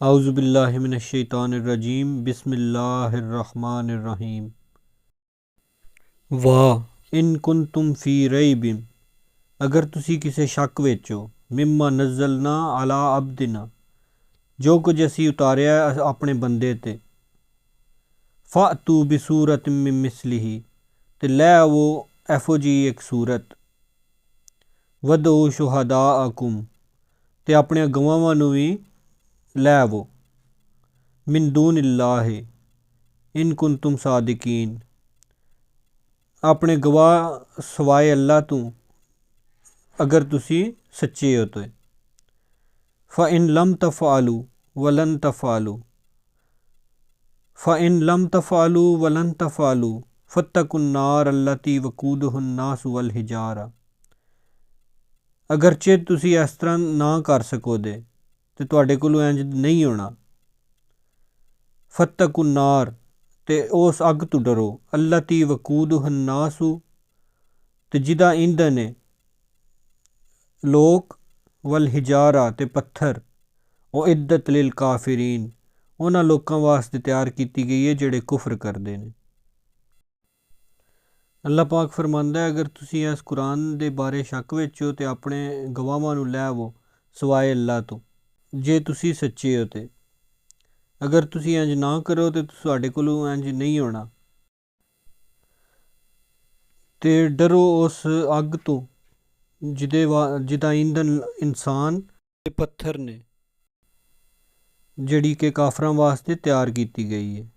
औज़ु बिल्लाहि मिनश्शैतानिर्रजीम बिस्मिल्लाहिर्रहमानिर्रहीम। वाह इन कुंतुम फ़ी रैबिन, अगर तुसी किसी शक विच हो, मिम्मा नज़लना अला अब्दिना, जो कुछ असी उतारिया अपने बंदे ते, फ़अतू बिसूरत मिन मिस्लिही, ते लै आवो एफो जी एक सूरत, वदऊ शुहदाअकुम, ते अपने गवाहां नूं भी लै आवो, मिन दूनिल्लाहि इन कुंतुम सादिकीन, अपने गवाह सवाए अल्लाह तू अगर तुसी सच्चे हो तो। फ़इन लम तफ़ालू वलन तफ़ालू फ़इन लम तफ़ालू वलन तफ़ालू फ़त्तकुन्नार अल्लती वकूदुहुन्नास वल हिजारा, अगरचे तुसी इस तरह ना कर सको दे ते तुहाडे कोलों इंज नहीं होना। फ़त्तकुन्नार, ते उस अग तो डरो, अल्लती वकूदुहुन्नासु, ते जिदा ईंधन है लोक, वल हिजारा, ते पत्थर, उइद्दत लिल काफिरीन, उन्हां लोकां वास्ते तैयार की गई है जेड़े कुफर करते हैं। अल्लाह पाक फरमांदा है, अगर तुसी इस कुरान दे बारे शक विच हो ते अपने गवाहां नूं लै आवो सवाए अल्लाह तो, जे तुसी सच्चे हो ते। अगर तुसी इंज ना करो तो तुहाडे कोलों इंज नहीं होना। ते डरो उस अग तो जिदा ईंधन इंसान ते पत्थर ने, जिहड़ी कि काफरां वास्ते तैयार की गई है।